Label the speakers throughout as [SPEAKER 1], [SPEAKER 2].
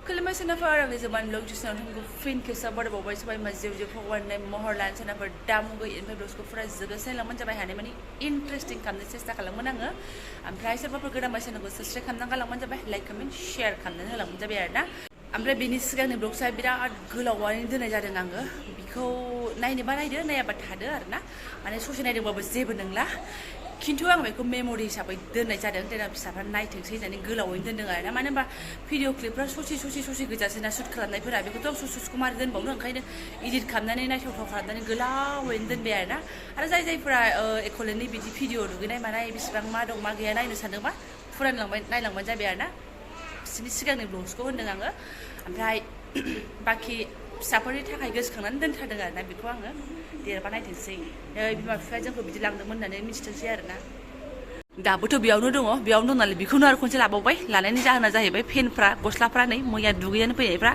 [SPEAKER 1] खुलुमबाय सोनाफोर आंनि Jobanivlog चेनेलाव नोंथांखौ फिन खेबसे बरायबावबाय सबाय मस्जिद भगवाननि महर लानो सोनाफोर दामुगो इनफाय ब्लग्सखौ फुरा जोगोसे लांबानो जाबाय हानाय माने इन्टारेस्टिं खालामनो सेस्था खालामगोन आङो ओमफ्राय सोरबाफोर गोदानबा चेनेलखौ साबस्क्राइब खालामनानै गालांबानो जाबाय लाइक कमेन्ट शेयार खालामनानै होलांबानो जाबाय आरोना ओमफ्राय बेनि सिगांनि ब्लग्सआ बिराद गोलावानो दोननाय जादों आङो बेखौ नायनोबा नायदो नायाबा थादो आरोना माने ससे नायदोंबाबो जेबो नंला खिन्थु आं बेखौ मेम'रि हिसाबै दोननाय जादों देनां फिसाफ्रा नायथोंसै होननानै गोलावैनो दोनदों आरोना मानो होनबा भिडिअ क्लिपफ्रा ससे गोजासै ना सुट खालामनायफोरा बेखौथ' ससेखौ मारै दोनबावनो ओंखायनो इडिट खालामनानै नायथावथाव खालामनानै गोलावैनो दोनबाय आरो जायफोरा एक'लेन्डनि बिदि भिडिअ नुगैनाय मानाय बेसेबां मा दं मा गैया नायनो सानदोंबा नायलांबानो जाबाय आरोना बिसोरनि सिगांनि ब्लग्सखौ होनदों आङो ओमफ्राय बाखि फिसाफोरनि थाखाय गोसोखांनानै दोनथारदों आरोना बेखौ आङो देरबा नायथोंसै बिमा बिफाया जोंखौ बिदि लांदोंमोन होननानै मिथिथोंसै आरोना दाबोथ' बेयावनो दङ नालाय बेखौनो आरो खनसे लाबावबाय लानायनि जाहोना जाहैबाय फेनफ्रा गस्लाफ्रा नै मैया दुगैनानै फैनायफ्रा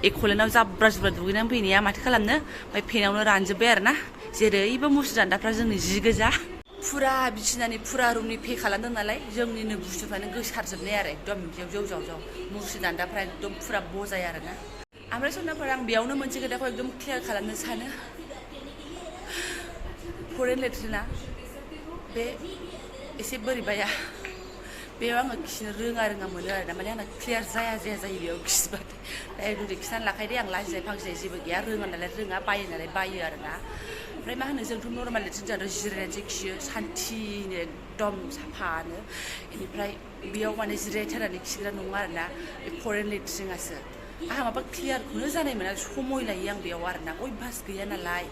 [SPEAKER 1] एक'लेन्डआव जाब्रा दुगैनानै फैनाया माथो खालामनो ओमफ्राय फेनावनो रानजोब्बाय आरोना जेरैबो मुस्रि दान्दाफ्रा जोंनि जि गोजा फुरा बिसिनानि फुरा रुमनि पे खालामदों नालाय जोंनिनो बुस्थुफ्रानो गोसारजोबनाय आरो एकदम बिदियाव जाव मुस्रि दान्दाफ्रा एकदम फुरा बजाय आरोना ओमफ्राय सोरनाफोर आं बेयावनो मोनसे खोथाखौ एकदम क्लियार खालामनो सानो फरेन लेट्रिना बे एसे बोरैबाया बेयाव आङो खिनो रोङा मोनो आरोना माने आंना क्लियार जाया बेयाव खिबाथाय डाइरेक्ट खिनानै लाखायो दे आं लाजिनाय फांजिनाय जेबो गैया रोङा नालाय रोङा बायो नालाय बायो आरोना ओमफ्राय मा होनो जोंथ' नर्माल लेट्रिन जादों जिरायनानैसो खियो सान्थिनो एकदम साफानो बेनिफ्राय बेयाव माने जिरायथारनानै खिग्रा नङा आरोना बे फरेन लेट्रिनासो आंहा माबा क्लियारखौनो जानाय मोना समय लायो आं बेयाव आरोना अयभास गैया नालाय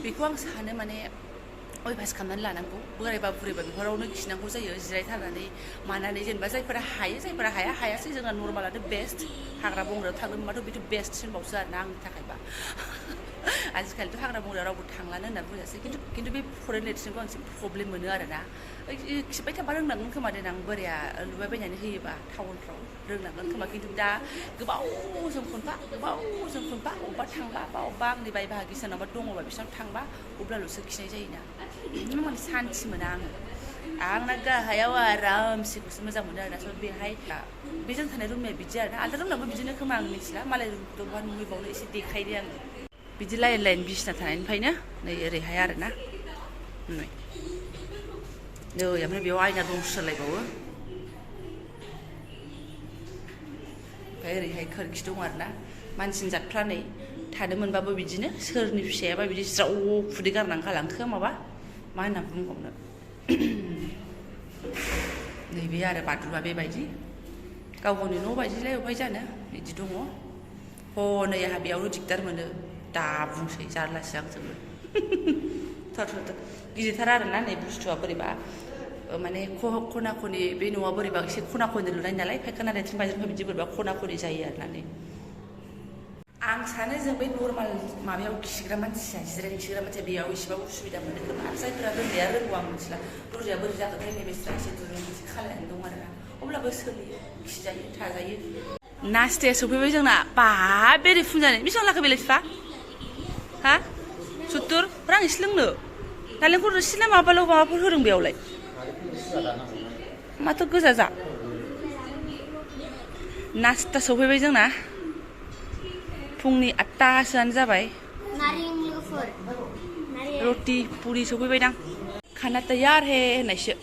[SPEAKER 1] बेखौ आं सानो माने अयभास खालामनानै लानांगौ बोरायबा बुरैबा बेफोरावनो खिनांगौ जायो जिरायथारनानै मानानै जेनेबा जायफोरा हायो जायफोरा हायासै जोंना नर्मालानो बेस्ट हाग्रा बंग्रायाव थांनो मोनबाथ' बेथ' बेस्ट होनबावसो आरोना आंनि थाखायबा आजिखालिथ' हाग्रा बंग्रायाव रावबो थांलानो होनना बुंजासै खिन्थु बे फरेन लेट्रिनखौ आं एसे प्रब्लेम मोनो आरोना खिबाय थाबा रोंनांगोन खोमा देनां बोराया लुबायबायनानै होयोबा टाउनफ्राव रोंनांगोन खोमा खिन्थु दा गोबावजों खनफा अबेबा थांबा बा अबेबा आंनि बाय बाहागि सोरनावबा दङबा बिसोरनाव थांबा अब्लाल'सो खिनाय जायोना माने सान्थि मोना आंना गाहायाव आरामसेखौसो मोजां मोनो आरोना स' बेहाय बेजों थानाय रुमनिया बिदि आरोना आलदा रुमनाबो बिदिनो खोमा आं मिथिला मालाय रुमखौबा नुहैबावनो एसे देखायदो आङो बिदि लाइन बिसिना थानायनिफ्रायनो नै ओरैहाय आरोना नै ओमफ्राय बेयाव आयना दंसोलायबावो ओमफ्राय ओरैहाय खोरखि दं आरोना मानसिनि जातफ्रा नै थानो मोनबाबो बिदिनो सोरनि फिसायाबा बिदि ज्राव खुदै गारनानै गालांखो माबा मा होनना बुंबावनो नैबे आरो बाथरुमा बेबायदि गावनि न' बायदिलाय अबहाय जानो बिदि दङ हनै आंहा बेयावनो दिगदार मोनो दा बुंसै जारलासो आंजोंबो गिदिरथार आरोना नै बुस्थुआ बोरैबा माने खना खनि बे न'आ बोरैबा एसे खना खनि लुनाय नालाय फायखाना लेट्रिन बायदिनिफ्राय बिदि बोरैबा खना खनि जायो आरोना नै आं सानो जों बै नर्माल माबायाव खिग्रा मानसिया जिरायनो खिग्रा मानसिया बेयाव एसेबां उसुबिदा मोनो खोमा आरो जायफोरा रोंनाया रोंगौ आं मिथिला दरजाया बोरै जागोनथाय नैबे एसे दुरुं एसे खालायनानै दं आरोना अब्लाबो सोलियो खिजायो थाजायो नास्ताया सफैबाय जोंना बा बेरे फुंजानाय बेसेबां लाखो बेलाय बिफा हा 70 रां एसे लोंनो नालेंखर रोसि ना माबाफोर होदों बेयावलाय माथो गोजा जा नास्ता सफैबाय जोंना फुंनि 8टासोआनो जाबाय रटि पुरि सफैबायदां खाना तैयार है होननायसो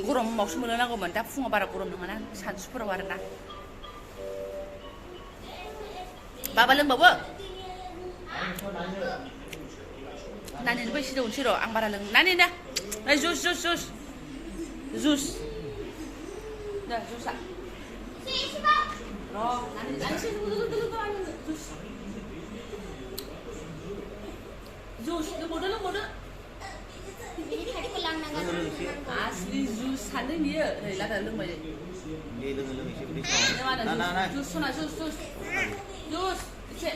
[SPEAKER 1] गरमावसो मोननो नांगौमोन दा फुङाव बारा गरम नङाना सानसुफोराव आरोना बाबा लोंबावो नानिनोबो एसे दौनोसै र' आं बारा लों नानि ना जुस दा जुसा juice लोंबावदो asli jus sana dia lah dah lembah je mana jus sana jus cek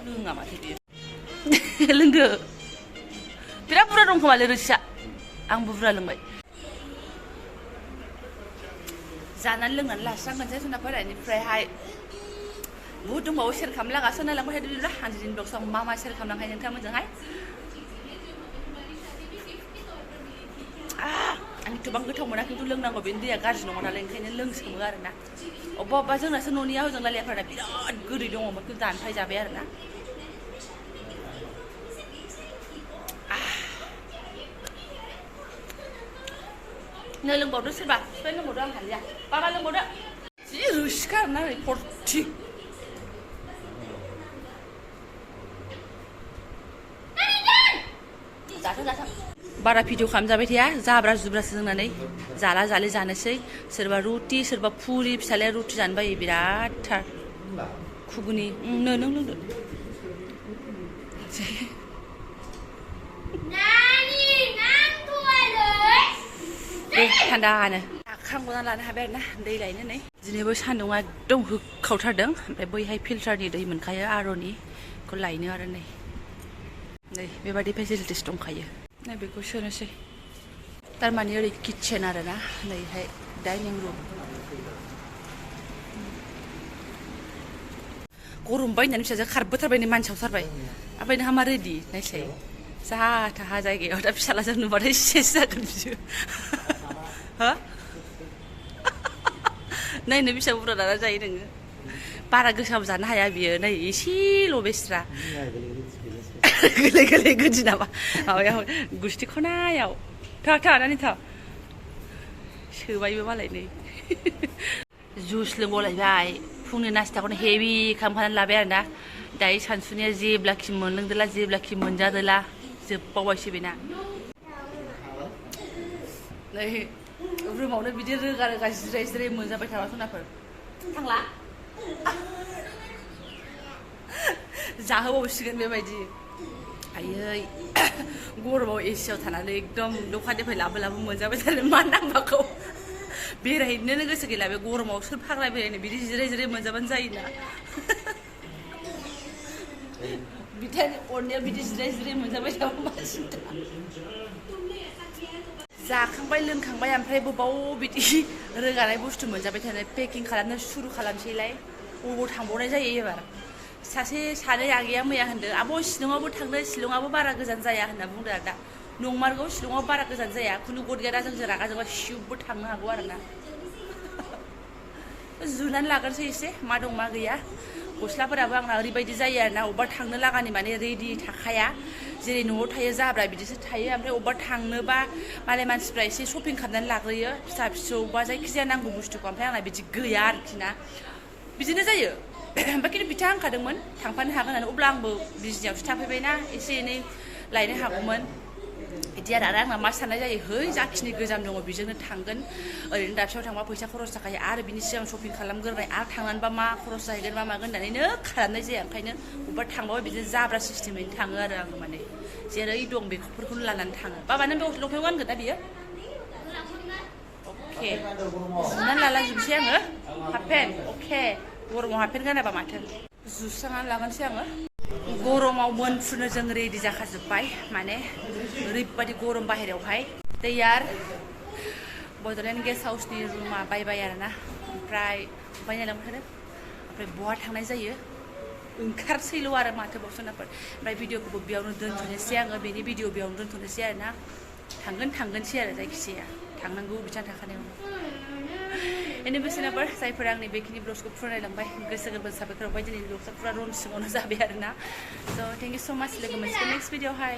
[SPEAKER 1] lengah mati dia lengga berapa dong kembali rusak ang bubra lembah jalan lengan lah sangat saya sudah pada ini frehai butuh bawa share kamera kasih nalang pada dulu lah anjing blog sama mama share kamera kayak yang kamu jangan आं एथ'बां गोथाव मोना खिन्थु लोंनांगौ बेनि दैया गाज्रि नङा नालाय ओंखायनो लोंसोमो आरोना अबेबा जोंनासो न'निया हजों लालियाफोरा बिराद गोदै दङमोन खिन्थु दानिफ्राय जाबाय आरोना नो लोंबावदो सोरबा बिफाय लोंबावदो आं हालिया बाबा लोंबावदो जि रोसिखा आरोना ओरै फर्टि बारा भिडिअ खालामजाबाय थाया जाब्रा जुब्रासो जोंनानै जाला जाले जानोसै सोरबा रुटि सोरबा पुरि फिसालाया रुटि जानो बायो बिरादथार खुगुनि नो नों लोंदो दे थान्दानो आखांबोना लानो हाबाय आरोना दै लायनो नै दिनैबो सान्दुंआ एकदम होखावथारदों ओमफ्राय बैहाय फिल्टारनि दै मोनखायो आर'निखौ लायनो आरो नै बेबादि फेसिलिटिस दंखायो नै बेखौ सोनोसै थारमाने ओरै किटचेन आरोना नैहाय डाइनिं रुम गरम बायनानै फिसाजो खारबोथारबाय नै मानसावथारबाय ओमफ्राय नोंहा मा रेडि नायसाय जाहा थाहा जायगायाव दा फिसालाजों नुबाथाय सेस जागोन बियो हो नायनो बेसेबां बुरजा लाना जायो नोङो बारा गोसाबो जानो हाया बियो नै एसेल' बेस्रा गोरलै गोरलै गोदि नामा माबायाव गुस्थि खनायाव थानानै था सोबायबो मालाय नै जुस लोंबावलायबाय फुंनि नास्ताखौनो हेभि खालामखानानै लाबाय आरोना दायो सानसुनिया जेब्लाखि मोनलोंदोला जेब्लाखि मोनजादोला जोबबावबायसो बेना नै रुमावनो बिदि रोगा रोगा जिराय जिराय मोनजाबाय थाबा सनाफोर थांला जाहोबावसिगोन बेबायदि आयै गरमाव एसियाव थानानै एकदम दखाननिफ्राय लाबो लाबो मोनजाबाय थादों मा नांबाखौ बेरायहैनोनो गोसो गैला बे गरमाव सोर फाग्ला बेरायनो बिदि जिराय जिराय मोनजाबानो जायोना बिदि अरनायाव बिदि जिराय जिराय मोनजाबाय थाबा मा सिन्था जाखांबाय लोंखांबाय ओमफ्राय बबाव बिदि रोगानाय बुस्थु मोनजाबाय थानाय पेकिं खालामनो सुरु खालामसैलाय बबाव थांबावनाय जायो एबार सासे सानै आगैया मैया होनदों आब' शिलंआवबो थांदो शिलंआबो बारा गोजान जाया होनना बुंदों आरो दा नंमारगौ शिलंआव बारा गोजान जाया खुनु गद गैया जोंजों रागा जोंबा सिउबो थांनो हागौ आरोना जुनानै लागोनसै एसे मा दं मा गैया गस्लाफोराबो आंना ओरैबायदि जायो आरोना अबेबा थांनो लागानि माने रेडि थाखाया जेरै न'आव थायो जाब्रा बिदिसो थायो ओमफ्राय अबेबा थांनोबा मालाय मानसिफ्रा एसे शपिं खालामनानै लाग्रोयो फिसा फिसौ बा जायखिजाया नांगौ बुस्थुखौ ओमफ्राय आंना बिदि गैया आरोखि ना बिदिनो जायो ओमफ्राय खिन्थु बिथाङा होनखादोंमोन थांफानो हागोन होननानै अब्ला आंबो बिजनियावसो थाफैबायना एसे एनै लायनो हागौमोन बिदि आरो आंना मा साननाय जायो है जाखिनि गोजाम दङ बेजोंनो थांगोन ओरैनो दाबसेयाव थांबा फैसा खरस जाखायो आरो बिनि सिगां शपिं खालामग्रोनाय आरो थांनानैबा मा खरस जाहैगोन मा मागोन होननानैनो खालामनाय जाया ओंखायनो अबेबा थांबाबो बिदिनो जाब्रा सिस्टेमैनो थाङो आरो आङो माने जेरै दं बेफोरखौनो लानानै थाङो बाबा नों बे लंपेन्ट गानगोन ना बियो अके जुनानै लालाजोबसै आङो हाफपेन्ट अके गरमाव हाफपेन्ट गानाबा माथो जुस्रांनानै लागोनसै आङो गरमाव मोनफुनो जों रेडि जाखाजोब्बाय माने ओरैबायदि गरम बाहेरायावहाय दैयार बड'लेण्ड गेस्ट हाउसनि रुमा बायबाय आरोना ओमफ्राय बायनानै थादों ओमफ्राय बहा थांनाय जायो ओंखारसैल' आरो माथो बावसोनाफोर ओमफ्राय भिडिअखौबो बेयावनो दोनथ'नोसै आङो बेनि भिडिअ बेयावनो दोनथ'नोसै आरोना थांगोनसै आरो जायखिजाया थांनांगौ बिथिं थाखानायावनो एनि बोसोनाफोर जायफोरा आंनि बेखिनि ब्लग्सखौ फरायलांबाय गोसो गोरबो साबायखर बाय दिनैनि ब्लग्सआ फुरा रन सिङावनो जाबाय आरोना स' थेंक इउ स' माच लोगो मोनसिगोन नेक्स्ट भिडिअ'हाय